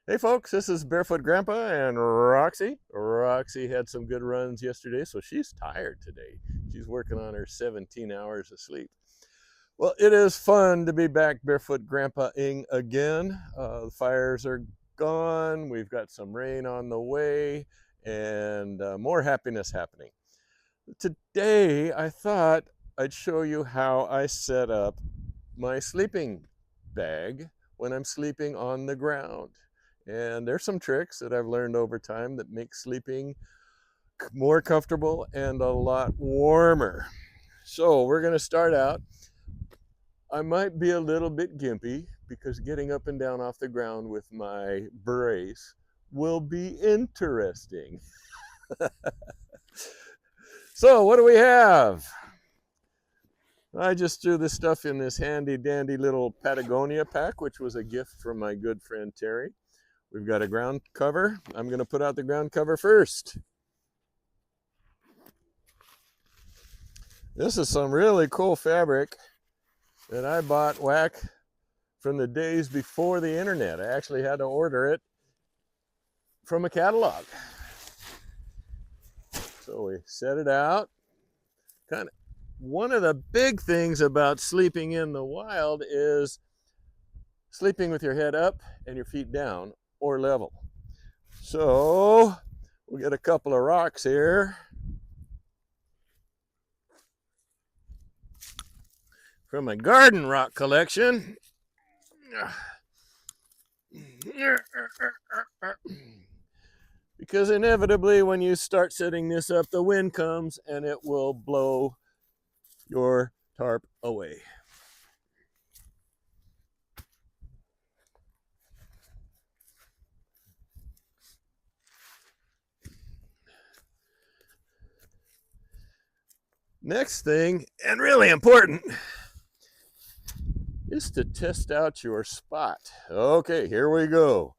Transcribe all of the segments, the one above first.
Hey folks, this is Barefoot Grandpa and Roxy. Roxy had some good runs yesterday, so she's tired today. She's working on her 17 hours of sleep. Well, it is fun to be back Barefoot Grandpa-ing again. The fires are gone, we've got some rain on the way, and more happiness happening. Today, I thought I'd show you how I set up my sleeping bag when I'm sleeping on the ground. And there's some tricks that I've learned over time that make sleeping more comfortable and a lot warmer. So we're going to start out. I might be a little bit gimpy because getting up and down off the ground with my brace will be interesting. So what do we have? I just threw this stuff in this handy dandy little Patagonia pack, which was a gift from my good friend Terry. We've got a ground cover. I'm going to put out the ground cover first. This is some really cool fabric that I bought whack from the days before the internet. I actually had to order it from a catalog. So we set it out. One of the big things about sleeping in the wild is sleeping with your head up and your feet down or level. So we'll get a couple of rocks here. From my garden rock collection. Because inevitably when you start setting this up, the wind comes and it will blow your tarp away. Next thing, and really important, is to test out your spot. Okay, here we go.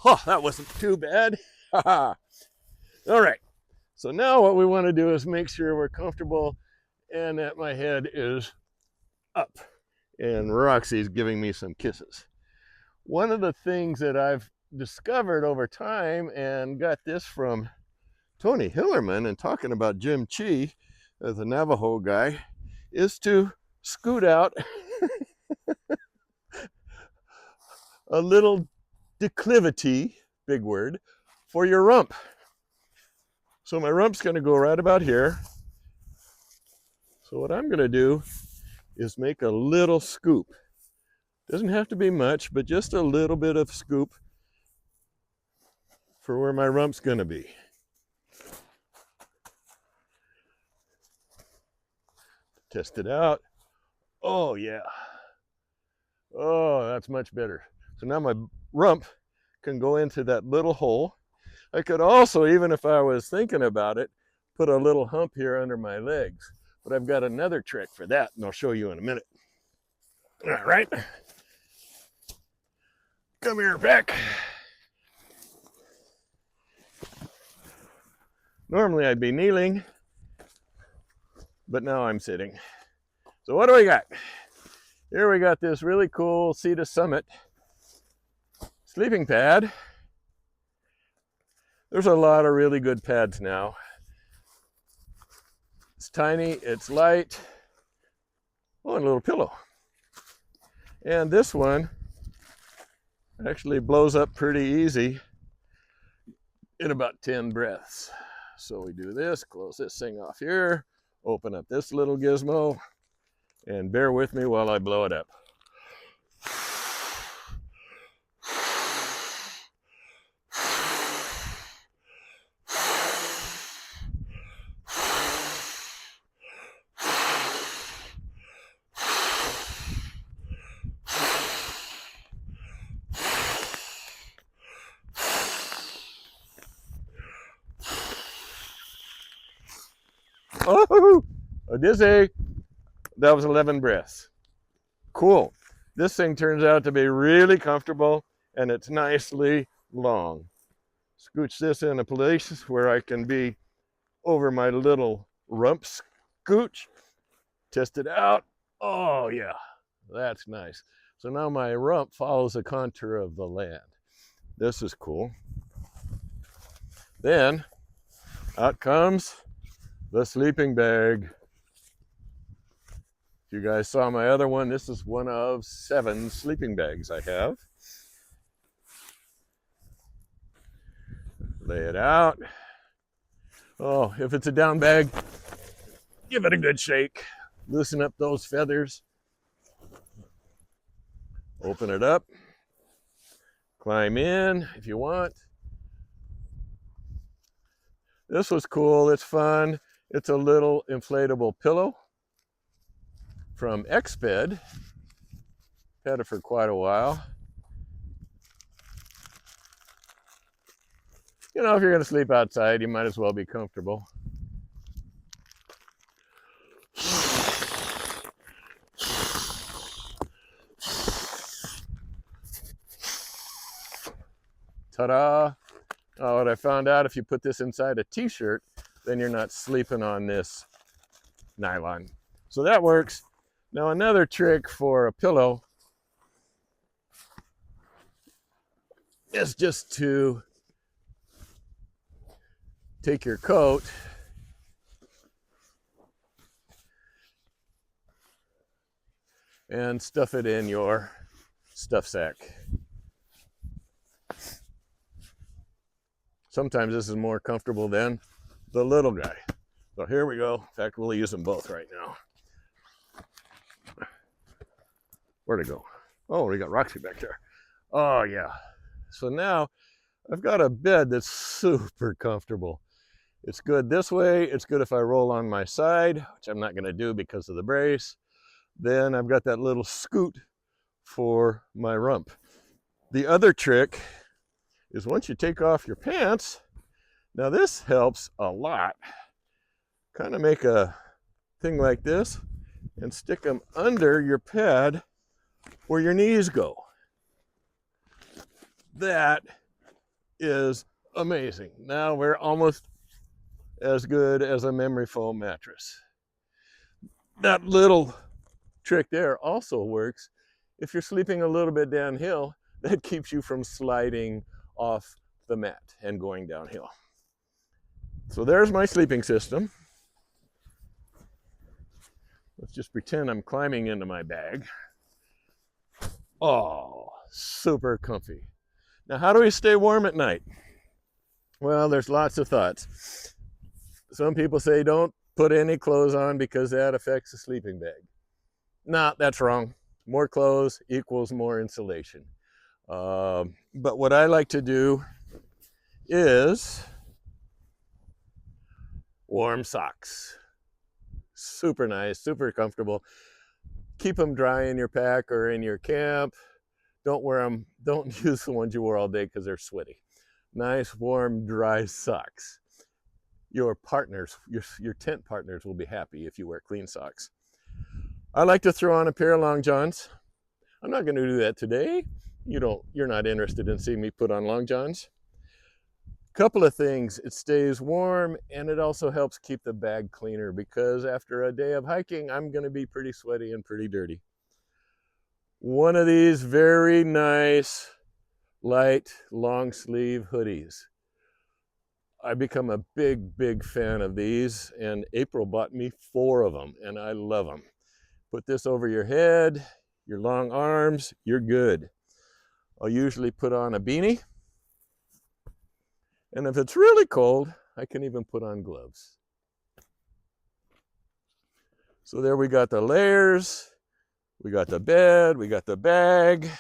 Oh, that wasn't too bad. All right, so now what we want to do is make sure we're comfortable and that my head is up. And Roxy's giving me some kisses. One of the things that I've discovered over time, and got this from Tony Hillerman and talking about Jim Chi, the Navajo guy, is to scoot out a little declivity, big word, for your rump. So my rump's going to go right about here. So what I'm going to do is make a little scoop. Doesn't have to be much, but just a little bit of scoop for where my rump's going to be. Test it out. Oh yeah. Oh, that's much better. So now my rump can go into that little hole. I could also, even if I was thinking about it, put a little hump here under my legs. But I've got another trick for that, and I'll show you in a minute. All right. Come here, Beck. Normally I'd be kneeling, but now I'm sitting. So what do we got? Here we got this really cool Sea to Summit sleeping pad. There's a lot of really good pads now. It's tiny, it's light. Oh, and a little pillow. And this one actually blows up pretty easy in about 10 breaths. So we do this, close this thing off here, open up this little gizmo, and bear with me while I blow it up. Oh, dizzy. That was 11 breaths. Cool. This thing turns out to be really comfortable and it's nicely long. Scooch this in a place where I can be over my little rump scooch. Test it out. Oh yeah, That's nice. So now my rump follows the contour of the land. This is cool. Then out comes the sleeping bag. If you guys saw my other one, this is one of 7 sleeping bags I have. Lay it out. Oh, if it's a down bag, give it a good shake. Loosen up those feathers. Open it up. Climb in if you want. This was cool. It's fun. It's a little inflatable pillow from Exped. Had it for quite a while. You know, if you're going to sleep outside, you might as well be comfortable. Ta-da! What I found out, if you put this inside a t-shirt, then you're not sleeping on this nylon. So that works. Now another trick for a pillow is just to take your coat and stuff it in your stuff sack. Sometimes this is more comfortable than the little guy. So here we go. In fact, we'll use them both right now. Where'd it go? Oh, we got Roxy back there. Oh, yeah. So now I've got a bed that's super comfortable. It's good this way. It's good if I roll on my side, which I'm not going to do because of the brace. Then I've got that little scoot for my rump. The other trick is once you take off your pants, now this helps a lot. Kind of make a thing like this and stick them under your pad where your knees go. That is amazing. Now we're almost as good as a memory foam mattress. That little trick there also works if you're sleeping a little bit downhill. That keeps you from sliding off the mat and going downhill. So there's my sleeping system. Let's just pretend I'm climbing into my bag. Oh, super comfy. Now, how do we stay warm at night? Well, there's lots of thoughts. Some people say don't put any clothes on because that affects the sleeping bag. No, that's wrong. More clothes equals more insulation. But what I like to do is warm socks. Super nice, super comfortable. Keep them dry in your pack or in your camp. Don't wear them, don't use the ones you wore all day because they're sweaty. Nice, warm, dry socks. Your partners, your tent partners will be happy if you wear clean socks. I like to throw on a pair of long johns. I'm not going to do that today. You're not interested in seeing me put on long johns. Couple of things, it stays warm and it also helps keep the bag cleaner because after a day of hiking, I'm going to be pretty sweaty and pretty dirty. One of these very nice, light, long sleeve hoodies. I become a big fan of these, and April bought me 4 of them and I love them. Put this over your head, your long arms, you're good. I'll usually put on a beanie. And if it's really cold, I can even put on gloves. So there we got the layers, we got the bed, we got the bag.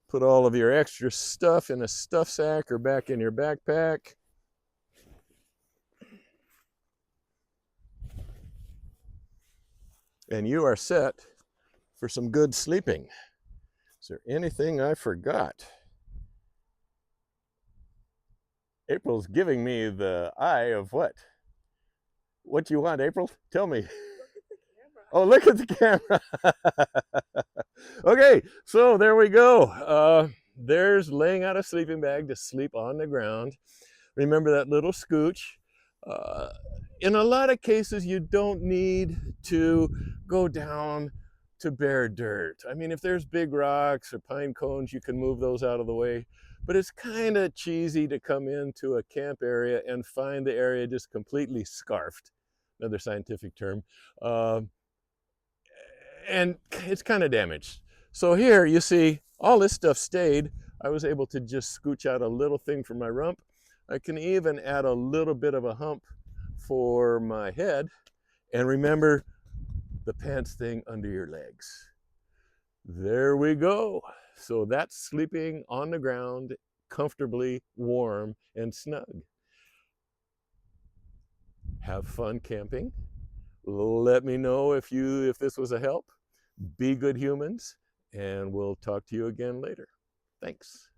Put all of your extra stuff in a stuff sack or back in your backpack. And you are set for some good sleeping. Is there anything I forgot? April's giving me the eye of what? What do you want, April? Tell me. Oh, look at the camera. Okay, so there we go. There's laying out a sleeping bag to sleep on the ground. Remember that little scooch. In a lot of cases, you don't need to go down to bare dirt. I mean, if there's big rocks or pine cones, you can move those out of the way. But it's kind of cheesy to come into a camp area and find the area just completely scarfed, another scientific term, and it's kind of damaged. So here you see all this stuff stayed. I was able to just scooch out a little thing for my rump. I can even add a little bit of a hump for my head. And remember the pants thing under your legs. There we go. So that's sleeping on the ground, comfortably warm and snug. Have fun camping. Let me know if this was a help. Be good humans, and we'll talk to you again later. Thanks.